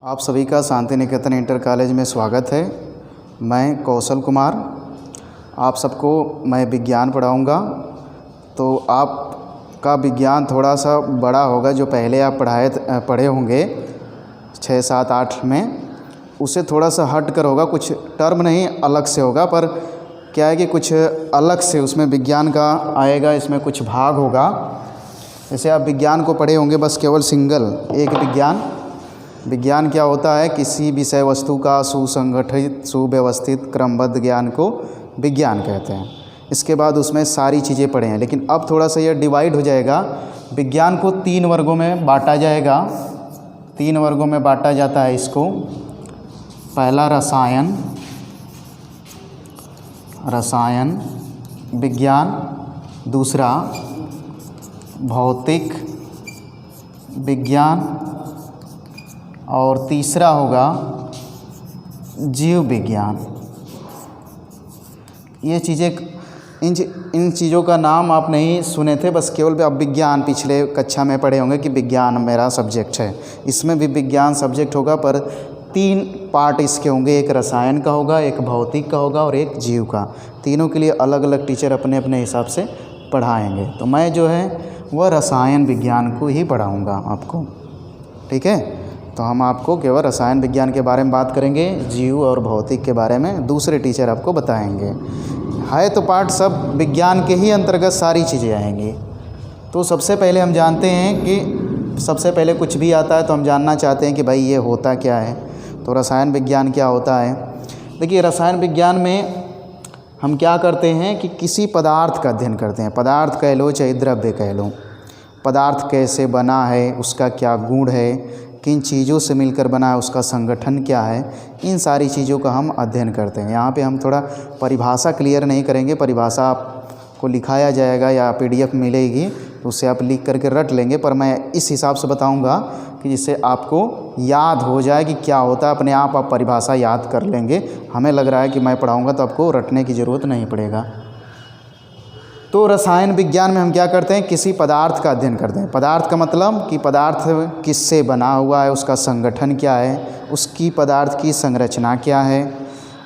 आप सभी का शांति निकेतन इंटर कॉलेज में स्वागत है। मैं कौशल कुमार, आप सबको मैं विज्ञान पढ़ाऊँगा। तो आपका विज्ञान थोड़ा सा बड़ा होगा, जो पहले आप पढ़े होंगे 6, 7, 8 में, उससे थोड़ा सा हट कर होगा। कुछ टर्म नहीं अलग से होगा, पर क्या है कि कुछ अलग से उसमें विज्ञान का आएगा, इसमें कुछ भाग होगा। जैसे आप विज्ञान को पढ़े होंगे बस केवल सिंगल एक विज्ञान क्या होता है? किसी विषय वस्तु का सुसंगठित सुव्यवस्थित क्रमबद्ध ज्ञान को विज्ञान कहते हैं। इसके बाद उसमें सारी चीज़ें पढ़े हैं, लेकिन अब थोड़ा सा यह डिवाइड हो जाएगा। विज्ञान को 3 वर्गों में बांटा जाएगा। 3 वर्गों में बांटा जाता है इसको। पहला रसायन विज्ञान, दूसरा भौतिक विज्ञान और तीसरा होगा जीव विज्ञान। ये चीज़ें इन चीज़ों का नाम आप नहीं सुने थे, बस केवल अब विज्ञान पिछले कक्षा में पढ़े होंगे कि विज्ञान मेरा सब्जेक्ट है। इसमें भी विज्ञान सब्जेक्ट होगा, पर 3 पार्ट इसके होंगे। एक रसायन का होगा, एक भौतिक का होगा और एक जीव का। तीनों के लिए अलग अलग टीचर अपने अपने हिसाब से पढ़ाएंगे। तो मैं जो है वह रसायन विज्ञान को ही पढ़ाऊँगा आपको, ठीक है। तो हम आपको केवल रसायन विज्ञान के बारे में बात करेंगे, जीव और भौतिक के बारे में दूसरे टीचर आपको बताएंगे। है तो पार्ट सब विज्ञान के ही अंतर्गत सारी चीज़ें आएंगी। तो सबसे पहले हम जानते हैं कि सबसे पहले कुछ भी आता है तो हम जानना चाहते हैं कि भाई ये होता क्या है। तो रसायन विज्ञान क्या होता है? देखिए, रसायन विज्ञान में हम क्या करते हैं कि किसी पदार्थ का अध्ययन करते हैं। पदार्थ कह लो चाहे द्रव्य कह लो, पदार्थ कैसे बना है, उसका क्या गुण है, किन चीज़ों से मिलकर बना है, उसका संगठन क्या है, इन सारी चीज़ों का हम अध्ययन करते हैं। यहाँ पे हम थोड़ा परिभाषा क्लियर नहीं करेंगे। परिभाषा आपको लिखाया जाएगा या PDF मिलेगी, उससे आप लिख करके रट लेंगे, पर मैं इस हिसाब से बताऊँगा कि जिससे आपको याद हो जाए कि क्या होता है। अपने आप परिभाषा याद कर लेंगे। हमें लग रहा है कि मैं पढ़ाऊँगा तो आपको रटने की ज़रूरत नहीं पड़ेगा। तो रसायन विज्ञान में हम क्या करते हैं? किसी पदार्थ का अध्ययन करते हैं। पदार्थ का मतलब कि पदार्थ किससे बना हुआ है, उसका संगठन क्या है, उसकी पदार्थ की संरचना क्या है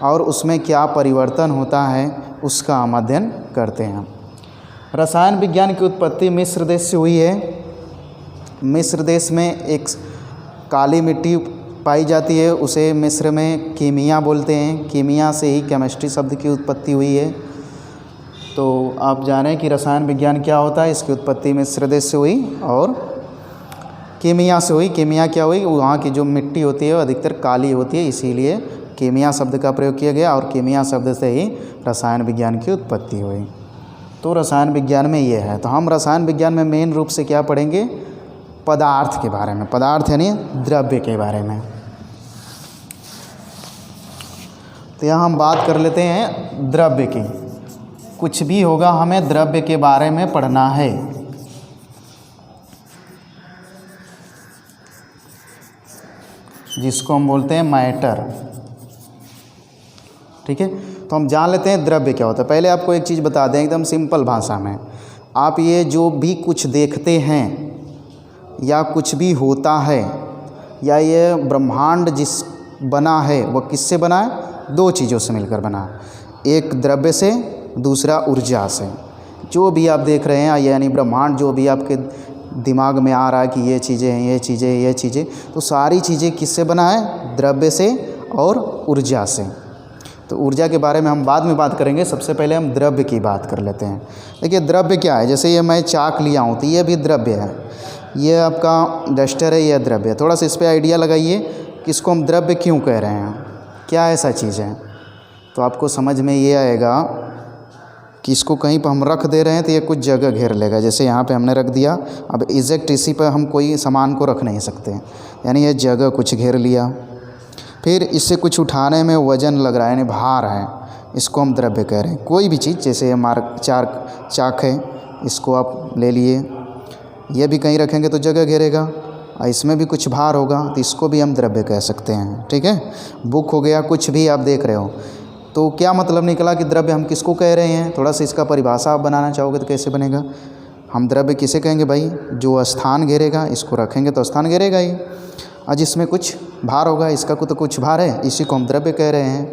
और उसमें क्या परिवर्तन होता है, उसका हम अध्ययन करते हैं। रसायन विज्ञान की उत्पत्ति मिस्र देश से हुई है। मिस्र देश में एक काली मिट्टी पाई जाती है, उसे मिस्र में कीमिया बोलते हैं। कीमिया से ही केमिस्ट्री शब्द की उत्पत्ति हुई है। तो आप जानें कि रसायन विज्ञान क्या होता है। इसकी उत्पत्ति मिस्र देश से हुई और कीमिया से हुई। कीमिया क्या हुई? वहाँ की जो मिट्टी होती है वो अधिकतर काली होती है, इसीलिए कीमिया शब्द का प्रयोग किया गया और कीमिया शब्द से ही रसायन विज्ञान की उत्पत्ति हुई। तो रसायन विज्ञान में ये है। तो हम रसायन विज्ञान में मेन रूप से क्या पढ़ेंगे? पदार्थ के बारे में। पदार्थ यानी द्रव्य के बारे में। तो यहाँ हम बात कर लेते हैं द्रव्य की। कुछ भी होगा, हमें द्रव्य के बारे में पढ़ना है। जिसको हम बोलते हैं मैटर, ठीक है। तो हम जान लेते हैं द्रव्य क्या होता है। पहले आपको एक चीज़ बता दें एकदम सिंपल भाषा में। आप ये जो भी कुछ देखते हैं या कुछ भी होता है या ये ब्रह्मांड जिस बना है वह किससे बना है? 2 चीज़ों से मिलकर बना। एक द्रव्य से, दूसरा ऊर्जा से। जो भी आप देख रहे हैं यानी ब्रह्मांड, जो भी आपके दिमाग में आ रहा है कि ये चीज़ें हैं, ये चीज़ें, तो सारी चीज़ें किससे बना है? द्रव्य से और ऊर्जा से। तो ऊर्जा के बारे में हम बाद में बात करेंगे। सबसे पहले हम द्रव्य की बात कर लेते हैं। देखिए, द्रव्य क्या है? जैसे ये मैं चाक लिया हूँ तो ये भी द्रव्य है। ये आपका डस्टर है, यह द्रव्य है। थोड़ा सा इस पर आइडिया लगाइए कि इसको हम द्रव्य क्यों कह रहे हैं, क्या ऐसा चीज़ है। तो आपको समझ में ये आएगा कि इसको कहीं पर हम रख दे रहे हैं तो ये कुछ जगह घेर लेगा। जैसे यहाँ पे हमने रख दिया, अब एग्जैक्ट इसी पर हम कोई सामान को रख नहीं सकते, यानी ये जगह कुछ घेर लिया। फिर इससे कुछ उठाने में वजन लग रहा है, यानी भार है, इसको हम द्रव्य कह रहे हैं। कोई भी चीज़, जैसे हमारा चाक है, इसको आप ले लिए, ये भी कहीं रखेंगे तो जगह घेरेगा, और इसमें भी कुछ भार होगा, तो इसको भी हम द्रव्य कह सकते हैं, ठीक है। बुक हो गया, कुछ भी आप देख रहे हो। तो क्या मतलब निकला कि द्रव्य हम किसको कह रहे हैं? थोड़ा सा इसका परिभाषा आप बनाना चाहोगे तो कैसे बनेगा? हम द्रव्य किसे कहेंगे भाई? जो स्थान घेरेगा, इसको रखेंगे तो स्थान घेरेगा ही, और जिसमें कुछ भार होगा, इसका तो कुछ भार है, इसी को हम द्रव्य कह रहे हैं।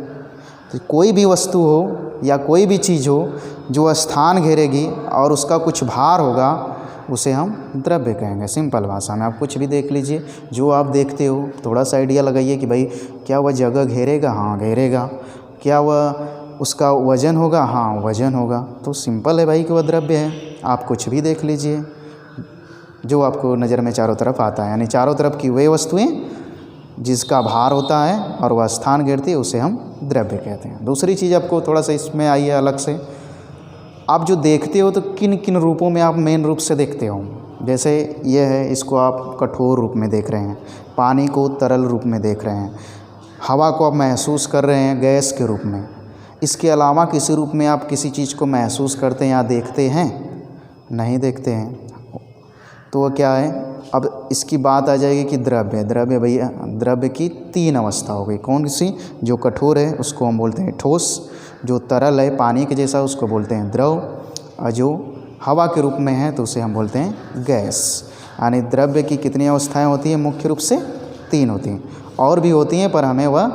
तो कोई भी वस्तु हो या कोई भी चीज़ हो जो स्थान घेरेगी और उसका कुछ भार होगा, उसे हम द्रव्य कहेंगे। सिंपल भाषा में आप कुछ भी देख लीजिए, जो आप देखते हो थोड़ा सा आइडिया लगाइए कि भाई क्या वह जगह घेरेगा, हाँ घेरेगा। क्या वह उसका वज़न होगा, हाँ वज़न होगा। तो सिंपल है भाई कि वह द्रव्य है। आप कुछ भी देख लीजिए जो आपको नज़र में चारों तरफ आता है, यानी चारों तरफ की वे वस्तुएं जिसका भार होता है और वह स्थान घेरती है, उसे हम द्रव्य कहते हैं। दूसरी चीज़ आपको थोड़ा सा इसमें आई है अलग से, आप जो देखते हो तो किन किन रूपों में आप मेन रूप से देखते हो। जैसे ये है, इसको आप कठोर रूप में देख रहे हैं, पानी को तरल रूप में देख रहे हैं, हवा को आप महसूस कर रहे हैं गैस के रूप में। इसके अलावा किसी रूप में आप किसी चीज़ को महसूस करते हैं या देखते हैं? नहीं देखते हैं। तो वह क्या है? अब इसकी बात आ जाएगी कि द्रव्य। द्रव्य भैया, द्रव्य की तीन अवस्था हो गई। कौन सी? जो कठोर है उसको हम बोलते हैं ठोस, जो तरल है पानी के जैसा उसको बोलते हैं द्रव, और जो हवा के रूप में है तो उसे हम बोलते हैं गैस। यानी द्रव्य की कितनी अवस्थाएं होती हैं? मुख्य रूप से तीन होती हैं, और भी होती हैं पर हमें वह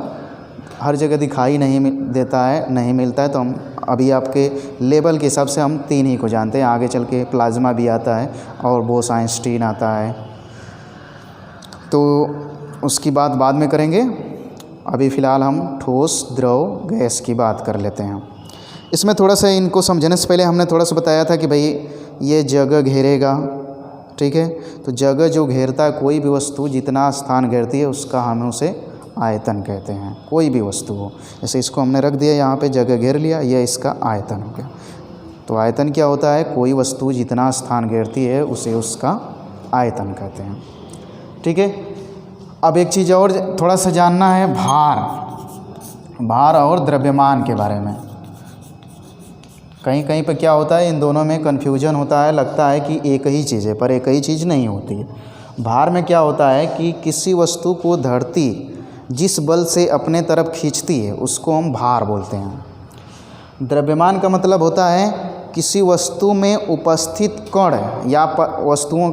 हर जगह दिखाई नहीं देता है, नहीं मिलता है। तो हम अभी आपके लेवल के हिसाब से हम तीन ही को जानते हैं। आगे चल के प्लाज्मा भी आता है और बोस-आइंस्टीन आता है, तो उसकी बात बाद में करेंगे। अभी फ़िलहाल हम ठोस, द्रव, गैस की बात कर लेते हैं। इसमें थोड़ा सा इनको समझने से पहले हमने थोड़ा सा बताया था कि भाई ये जगह घेरेगा, ठीक है। तो जगह जो घेरता है, कोई भी वस्तु जितना स्थान घेरती है उसका हम उसे आयतन कहते हैं। कोई भी वस्तु हो, जैसे इसको हमने रख दिया यहाँ पे, जगह घेर लिया, यह इसका आयतन हो गया। तो आयतन क्या होता है? कोई वस्तु जितना स्थान घेरती है उसे उसका आयतन कहते हैं, ठीक है। अब एक चीज़ और थोड़ा सा जानना है, भार और द्रव्यमान के बारे में। कहीं कहीं पे क्या होता है, इन दोनों में कन्फ्यूजन होता है, लगता है कि एक ही चीज़ है, पर एक ही चीज़ नहीं होती है। भार में क्या होता है कि किसी वस्तु को धरती जिस बल से अपने तरफ खींचती है उसको हम भार बोलते हैं। द्रव्यमान का मतलब होता है किसी वस्तु में उपस्थित कण या वस्तुओं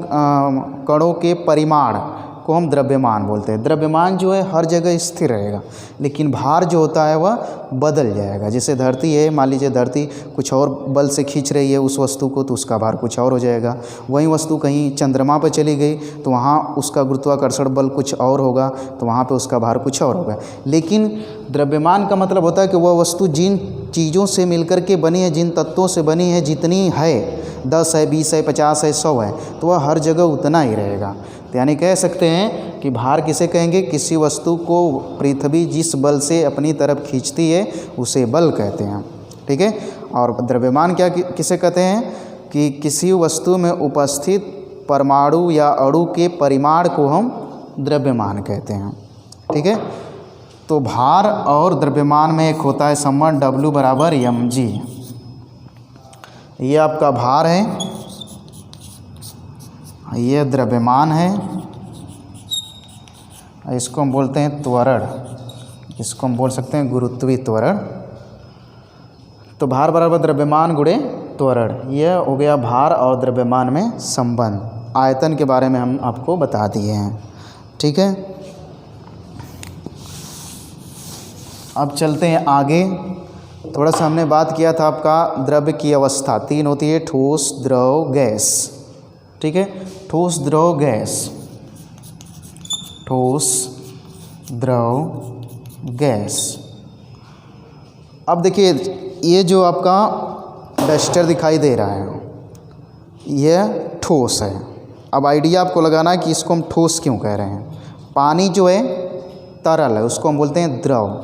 कणों के परिमाण को हम द्रव्यमान बोलते हैं। द्रव्यमान जो है हर जगह स्थिर रहेगा, लेकिन भार जो होता है वह बदल जाएगा। जैसे धरती है, मान लीजिए धरती कुछ और बल से खींच रही है उस वस्तु को, तो उसका भार कुछ और हो जाएगा। वही वस्तु कहीं चंद्रमा पर चली गई तो वहाँ उसका गुरुत्वाकर्षण बल कुछ और होगा, तो वहाँ पर उसका भार कुछ और होगा। लेकिन द्रव्यमान का मतलब होता है कि वह वस्तु जिन चीज़ों से मिलकर के बनी है, जिन तत्वों से बनी है, जितनी है, 10 है, 20 है, 50 है, 100 है, तो वह हर जगह उतना ही रहेगा। तो यानी कह सकते हैं कि भार किसे कहेंगे? किसी वस्तु को पृथ्वी जिस बल से अपनी तरफ खींचती है उसे बल कहते हैं, ठीक है। और द्रव्यमान क्या किसे कहते हैं? कि किसी वस्तु में उपस्थित परमाणु या अणु के परिमाण को हम द्रव्यमान कहते हैं, ठीक है। तो भार और द्रव्यमान में एक होता है संबंध W बराबर mg। ये आपका भार है, ये द्रव्यमान है, इसको हम बोलते हैं त्वरण, इसको हम बोल सकते हैं गुरुत्वीय त्वरण। तो भार बराबर द्रव्यमान गुणे त्वरण, यह हो गया भार और द्रव्यमान में संबंध। आयतन के बारे में हम आपको बता दिए हैं, ठीक है। अब चलते हैं आगे। थोड़ा सा हमने बात किया था आपका द्रव्य की अवस्था तीन होती है, ठोस, द्रव, गैस, ठीक है। ठोस, द्रव, गैस, ठोस, द्रव, गैस। अब देखिए ये जो आपका डस्टर दिखाई दे रहा है यह ठोस है। अब आइडिया आपको लगाना है कि इसको हम ठोस क्यों कह रहे हैं। पानी जो है तरल है, उसको हम बोलते हैं द्रव,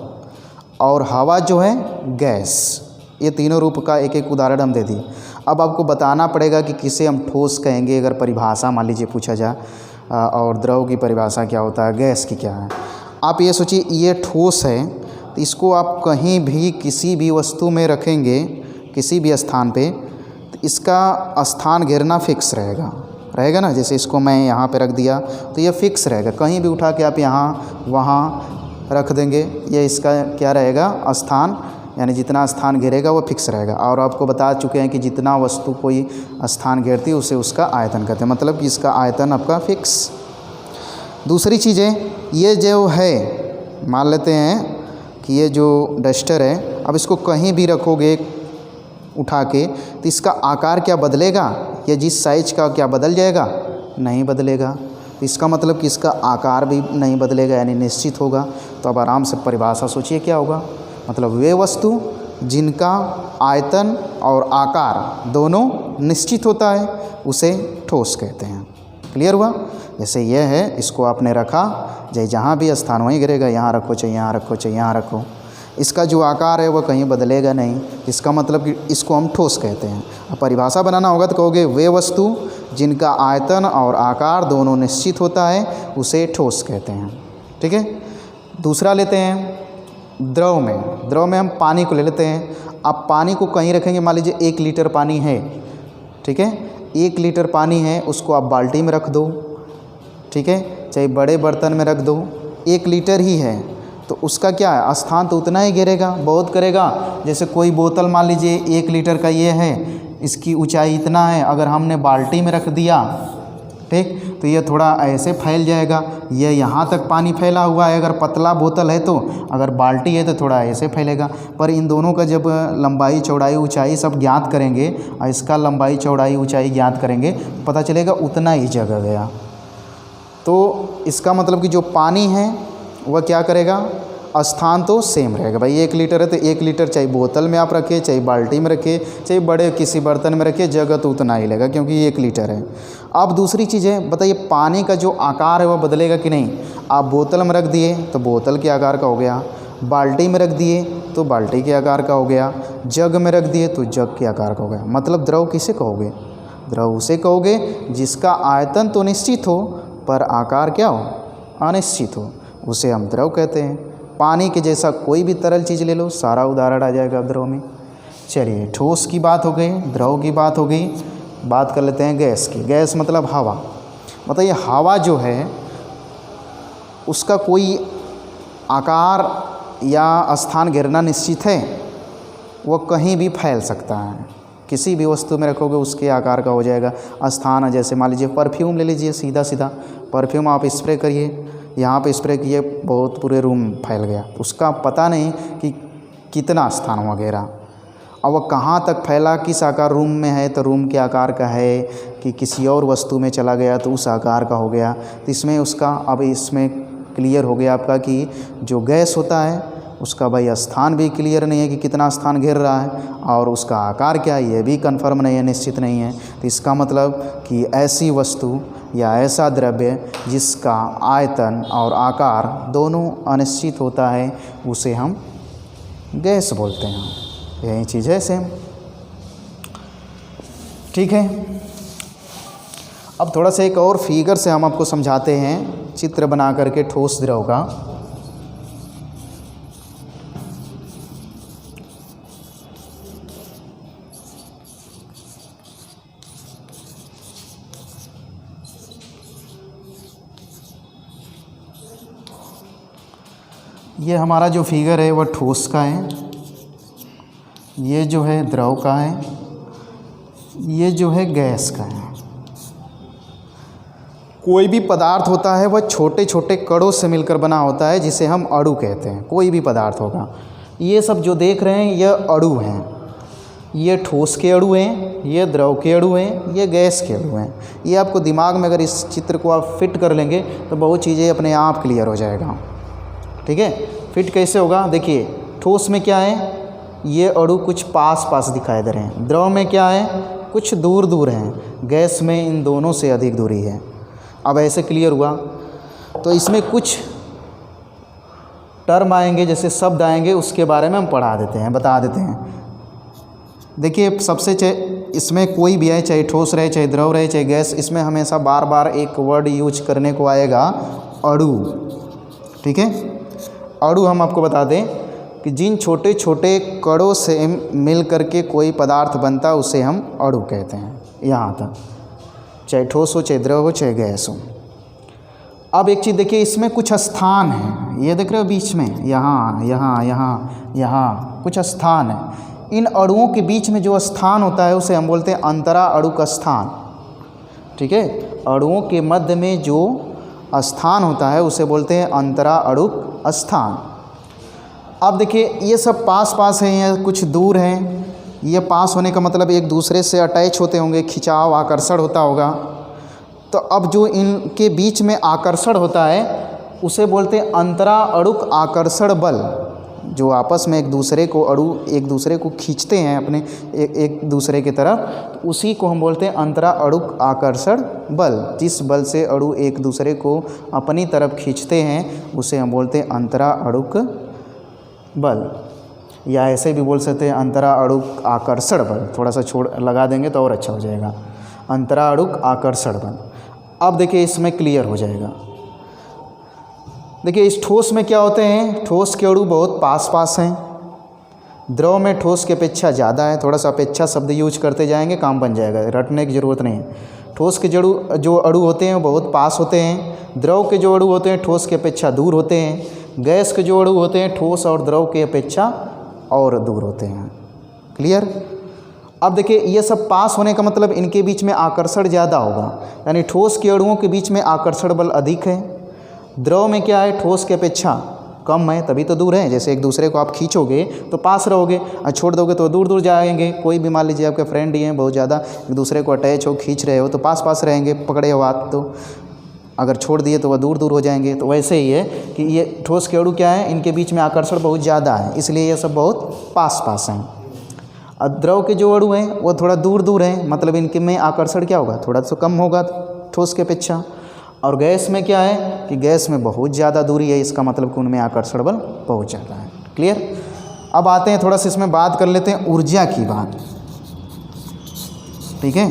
और हवा जो है गैस। ये तीनों रूप का एक एक उदाहरण हम दे दिए। अब आपको बताना पड़ेगा कि किसे हम ठोस कहेंगे, अगर परिभाषा मान लीजिए पूछा जाए, और द्रव की परिभाषा क्या होता है, गैस की क्या है। आप ये सोचिए ये ठोस है, तो इसको आप कहीं भी किसी भी वस्तु में रखेंगे, किसी भी स्थान पे, तो इसका स्थान घेरना फिक्स रहेगा ना। जैसे इसको मैं यहाँ पे रख दिया तो ये फिक्स रहेगा, कहीं भी उठा के आप यहाँ वहाँ रख देंगे, ये इसका क्या रहेगा स्थान, यानी जितना स्थान घेरेगा वो फिक्स रहेगा। और आपको बता चुके हैं कि जितना वस्तु कोई स्थान घेरती है उसे उसका आयतन कहते हैं, मतलब कि इसका आयतन आपका फिक्स। दूसरी चीज़ है ये जो है, मान लेते हैं कि ये जो डस्टर है, अब इसको कहीं भी रखोगे उठा के तो इसका आकार क्या बदलेगा? या जिस साइज का क्या बदल जाएगा? नहीं बदलेगा। तो इसका मतलब कि इसका आकार भी नहीं बदलेगा, यानी निश्चित होगा। तो अब आराम से परिभाषा सोचिए क्या होगा। मतलब वे वस्तु जिनका आयतन और आकार दोनों निश्चित होता है उसे ठोस कहते हैं। क्लियर हुआ? जैसे यह है, इसको आपने रखा, चाहे जहाँ भी स्थान वहीं गिरेगा, यहाँ रखो चाहे यहाँ रखो चाहे यहाँ रखो, इसका जो आकार है वह कहीं बदलेगा नहीं। इसका मतलब कि इसको हम ठोस कहते हैं। अब परिभाषा बनाना होगा तो कहोगे वे वस्तु जिनका आयतन और आकार दोनों निश्चित होता है उसे ठोस कहते हैं। ठीक है। दूसरा लेते हैं द्रव में। द्रव में हम पानी को ले लेते हैं। अब पानी को कहीं रखेंगे, मान लीजिए 1 लीटर पानी है। ठीक है, 1 लीटर पानी है, उसको आप बाल्टी में रख दो। ठीक है, चाहे बड़े बर्तन में रख दो, 1 लीटर ही है तो उसका क्या है, स्थान तो उतना ही घेरेगा, बहुत करेगा। जैसे कोई बोतल मान लीजिए 1 लीटर का ये है, इसकी ऊंचाई इतना है, अगर हमने बाल्टी में रख दिया, ठीक, तो ये थोड़ा ऐसे फैल जाएगा। ये यहाँ तक पानी फैला हुआ है, अगर पतला बोतल है तो, अगर बाल्टी है तो थोड़ा ऐसे फैलेगा। पर इन दोनों का जब लंबाई चौड़ाई ऊंचाई सब ज्ञात करेंगे और इसका लंबाई चौड़ाई ऊंचाई ज्ञात करेंगे, पता चलेगा उतना ही जगह गया। तो इसका मतलब कि जो पानी है वह क्या करेगा, स्थान तो सेम रहेगा। भाई 1 लीटर है तो 1 लीटर चाहे बोतल में आप रखिए, चाहे बाल्टी में रखिए, चाहे बड़े किसी बर्तन में रखिए, जगह तो उतना ही लेगा क्योंकि 1 लीटर है। अब दूसरी चीज़ है, बताइए पानी का जो आकार है वह बदलेगा कि नहीं? आप बोतल में रख दिए तो बोतल के आकार का हो गया, बाल्टी में रख दिए तो बाल्टी के आकार का हो गया, जग में रख दिए तो जग के आकार का हो गया। मतलब द्रव किसे कहोगे? द्रव उसे कहोगे जिसका आयतन तो निश्चित हो पर आकार क्या हो, अनिश्चित हो, उसे हम द्रव कहते हैं। पानी के जैसा कोई भी तरल चीज़ ले लो, सारा उदाहरण आ जाएगा द्रव में। चलिए, ठोस की बात हो गई, द्रव की बात हो गई, बात कर लेते हैं गैस की। गैस मतलब हवा। बताइए हवा जो है उसका कोई आकार या स्थान घेरना निश्चित है? वह कहीं भी फैल सकता है, किसी भी वस्तु में रखोगे उसके आकार का हो जाएगा स्थान। जैसे मान लीजिए परफ्यूम ले लीजिए, सीधा सीधा परफ्यूम आप स्प्रे करिए, यहाँ पे स्प्रे किए, बहुत पूरे रूम फैल गया, उसका पता नहीं कि कितना स्थान हुआ घेरा। अब वह कहाँ तक फैला, किस आकार, रूम में है तो रूम के आकार का है, कि किसी और वस्तु में चला गया तो उस आकार का हो गया। तो इसमें उसका, अब इसमें क्लियर हो गया आपका कि जो गैस होता है उसका भाई स्थान भी क्लियर नहीं है कि कितना स्थान घेर रहा है, और उसका आकार क्या है ये भी कंफर्म नहीं है, निश्चित नहीं है। तो इसका मतलब कि ऐसी वस्तु या ऐसा द्रव्य जिसका आयतन और आकार दोनों अनिश्चित होता है उसे हम गैस बोलते हैं। यही चीज़ है सेम। ठीक है, अब थोड़ा सा एक और फिगर से हम आपको समझाते हैं, चित्र बना करके ठोस द्रव का। ये हमारा जो फिगर है वह ठोस का है, ये जो है द्रव का है, ये जो है गैस का है। कोई भी पदार्थ होता है वह छोटे छोटे कणों से मिलकर बना होता है जिसे हम अणु कहते हैं। कोई भी पदार्थ होगा, ये सब जो देख रहे हैं ये अणु हैं, ये ठोस के अणु हैं, ये द्रव के अणु हैं, ये गैस के अणु हैं। ये आपको दिमाग में अगर इस चित्र को आप फिट कर लेंगे तो बहुत चीज़ें अपने आप क्लियर हो जाएगा। ठीक है, फिट कैसे होगा? देखिए ठोस में क्या है, ये अणु कुछ पास पास दिखाई दे रहे हैं, द्रव में क्या है, कुछ दूर दूर हैं, गैस में इन दोनों से अधिक दूरी है। अब ऐसे क्लियर हुआ? तो इसमें कुछ टर्म आएंगे, जैसे शब्द आएंगे, उसके बारे में हम पढ़ा देते हैं, बता देते हैं। देखिए सबसे इसमें कोई भी है, चाहे ठोस रहे, चाहे द्रव रहे, चाहे गैस, इसमें हमेशा बार बार एक वर्ड यूज करने को आएगा, अणु। ठीक है, अणु हम आपको बता दें कि जिन छोटे छोटे कणों से मिल करके कोई पदार्थ बनता है उसे हम अणु कहते हैं। यहाँ तक, चाहे ठोस हो, चाहे द्रव हो, चाहे गैस हो। अब एक चीज़ देखिए, इसमें कुछ स्थान है, ये देख रहे हो बीच में, यहाँ यहाँ यहाँ यहाँ कुछ स्थान है। इन अणुओं के बीच में जो स्थान होता है उसे हम बोलते हैं अंतरा अणु का स्थान। ठीक है, अणुओं के मध्य में जो स्थान होता है उसे बोलते हैं अंतरा अड़ुक स्थान। अब देखिए ये सब पास पास हैं या कुछ दूर हैं, ये पास होने का मतलब एक दूसरे से अटैच होते होंगे, खिंचाव आकर्षण होता होगा। तो अब जो इनके बीच में आकर्षण होता है उसे बोलते हैं अंतरा अड़ुक आकर्षण बल। जो आपस में एक दूसरे को खींचते हैं अपने एक दूसरे की तरफ, तो उसी को हम बोलते हैं अंतरा अड़ुक आकर्षण बल। जिस बल से अणु एक दूसरे को अपनी तरफ खींचते हैं उसे हम बोलते हैं अंतरा अड़ुक बल, या ऐसे भी बोल सकते हैं अंतरा अड़ुक आकर्षण बल। थोड़ा सा छोड़ लगा देंगे तो और अच्छा हो जाएगा, अंतरा अड़ुक आकर्षण बल। अब देखिए इसमें क्लियर हो जाएगा। देखिए इस ठोस में क्या होते हैं, ठोस के अणु बहुत पास पास हैं, द्रव में ठोस की अपेक्षा ज़्यादा है। थोड़ा सा अपेक्षा शब्द यूज करते जाएंगे, काम बन जाएगा, रटने की ज़रूरत नहीं है। ठोस के जो अणु होते हैं वो बहुत पास होते हैं, द्रव के जो अणु होते हैं ठोस की अपेक्षा दूर होते हैं, गैस के जो अणु होते हैं ठोस और द्रव की अपेक्षा और दूर होते हैं। क्लियर। अब देखिए ये सब पास होने का मतलब इनके बीच में आकर्षण ज़्यादा होगा, यानी ठोस के अणुओं के बीच में आकर्षण बल अधिक है। द्रव में क्या है, ठोस की अपेक्षा कम है, तभी तो दूर है। जैसे एक दूसरे को आप खींचोगे तो पास रहोगे और छोड़ दोगे तो दूर दूर जाएंगे। कोई भी मान लीजिए आपके फ्रेंड ही हैं, बहुत ज़्यादा एक दूसरे को अटैच हो, खींच रहे हो तो पास पास रहेंगे, पकड़े हो हाथ, तो अगर छोड़ दिए तो वह दूर दूर हो जाएंगे। तो वैसे ही है कि ये ठोस के अणु क्या है, इनके बीच में आकर्षण बहुत ज़्यादा है, इसलिए ये सब बहुत पास पास हैं। और द्रव के जो अणु हैं वो थोड़ा दूर दूर हैं, मतलब इनके में आकर्षण क्या होगा, थोड़ा सा कम होगा ठोस की अपेक्षा। और गैस में क्या है कि गैस में बहुत ज़्यादा दूरी है, इसका मतलब कि उनमें आकर्षण बल बहुत ज़्यादा है। क्लियर। अब आते हैं थोड़ा सा इसमें बात कर लेते हैं ऊर्जा की बात। ठीक है,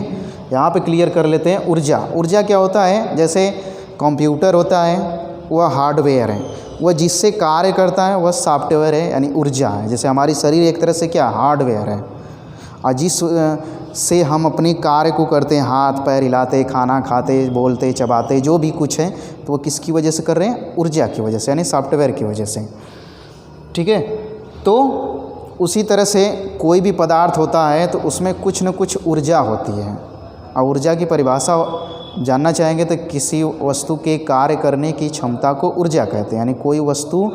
यहाँ पे क्लियर कर लेते हैं ऊर्जा। ऊर्जा क्या होता है, जैसे कंप्यूटर होता है वह हार्डवेयर है, वह जिससे कार्य करता है वह सॉफ्टवेयर है, यानी ऊर्जा है। जैसे हमारी शरीर एक तरह से क्या हार्डवेयर है, और जिस से हम अपनी कार्य को करते हैं, हाथ पैर हिलाते, खाना खाते, बोलते, चबाते, जो भी कुछ है, तो वो किसकी वजह से कर रहे हैं, ऊर्जा की वजह से, यानी सॉफ्टवेयर की वजह से। ठीक है। तो उसी तरह से कोई भी पदार्थ होता है तो उसमें कुछ न कुछ ऊर्जा होती है। और ऊर्जा की परिभाषा जानना चाहेंगे तो किसी वस्तु के कार्य करने की क्षमता को ऊर्जा कहते हैं, यानी कोई वस्तु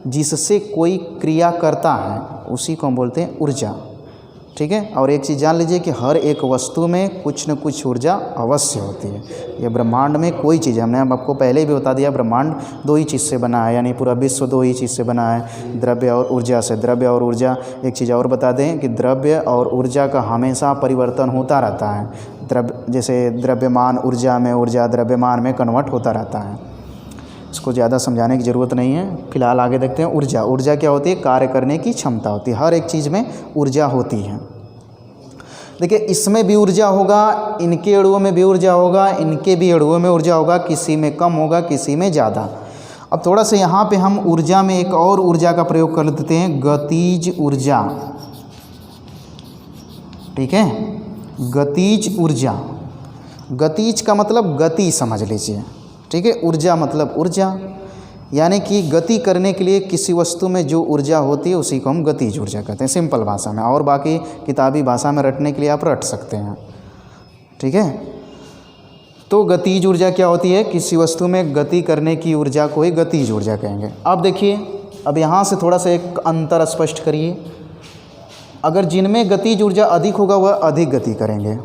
जिससे कोई क्रिया करता है उसी को हम बोलते हैं ऊर्जा। ठीक है। और एक चीज़ जान लीजिए कि हर एक वस्तु में कुछ न कुछ ऊर्जा अवश्य होती है। ये ब्रह्मांड में कोई चीज़, हमने आपको पहले भी बता दिया, ब्रह्मांड दो ही चीज़ से बना है, यानी पूरा विश्व दो ही चीज़ से बना है, द्रव्य और ऊर्जा से। द्रव्य और ऊर्जा, एक चीज़ और बता दें कि द्रव्य और ऊर्जा का हमेशा परिवर्तन होता रहता है। जैसे द्रव्यमान ऊर्जा में, ऊर्जा द्रव्यमान में कन्वर्ट होता रहता है। इसको ज़्यादा समझाने की ज़रूरत नहीं है। फिलहाल आगे देखते हैं ऊर्जा। ऊर्जा क्या होती है, कार्य करने की क्षमता होती है। हर एक चीज़ में ऊर्जा होती है। देखिए इसमें भी ऊर्जा होगा, इनके अणुओं में भी ऊर्जा होगा, इनके भी अणुओं में ऊर्जा होगा, किसी में कम होगा, किसी में ज़्यादा। अब थोड़ा सा यहाँ पे हम ऊर्जा में एक और ऊर्जा का प्रयोग कर लेते हैं, गतिज ऊर्जा। ठीक है, गतिज ऊर्जा। गतिज का मतलब गति समझ लीजिए। ठीक है, ऊर्जा मतलब ऊर्जा, यानी कि गति करने के लिए किसी वस्तु में जो ऊर्जा होती है उसी को हम गतिज ऊर्जा कहते हैं, सिंपल भाषा में। और बाकी किताबी भाषा में रटने के लिए आप रट सकते हैं। ठीक है। तो गतिज ऊर्जा क्या होती है, किसी वस्तु में गति करने की ऊर्जा को ही गतिज ऊर्जा कहेंगे। अब देखिए, अब यहाँ से थोड़ा सा एक अंतर स्पष्ट करिए। अगर जिनमें गतिज ऊर्जा अधिक होगा वह अधिक गति करेंगे।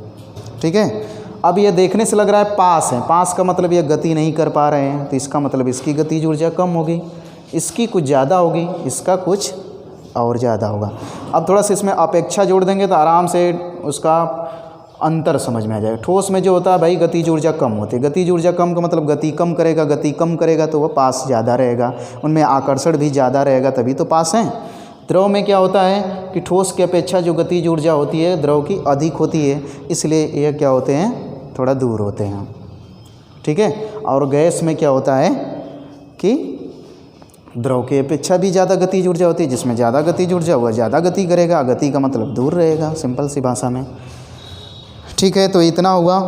ठीक है। अब ये देखने से लग रहा है पास है, पास का मतलब ये गति नहीं कर पा रहे हैं, तो इसका मतलब इसकी गतिज ऊर्जा कम होगी, इसकी कुछ ज़्यादा होगी, इसका कुछ और ज़्यादा होगा। अब थोड़ा सा इसमें अपेक्षा जोड़ देंगे तो आराम से उसका अंतर समझ में आ जाएगा। ठोस में जो होता है भाई गतिज ऊर्जा कम होती है, गतिज ऊर्जा कम का मतलब गति कम करेगा, गति कम करेगा तो वह पास ज़्यादा रहेगा, उनमें आकर्षण भी ज़्यादा रहेगा, तभी तो पास हैं। द्रव में क्या होता है कि ठोस की अपेक्षा जो गतिज ऊर्जा होती है द्रव की अधिक होती है, इसलिए ये क्या होते हैं, थोड़ा दूर होते हैं। ठीक है। और गैस में क्या होता है कि द्रव की अपेक्षा भी ज़्यादा गतिज ऊर्जा होती है, जिसमें ज़्यादा गतिज ऊर्जा वह ज़्यादा गति करेगा, गति का मतलब दूर रहेगा, सिंपल सी भाषा में। ठीक है, तो इतना हुआ।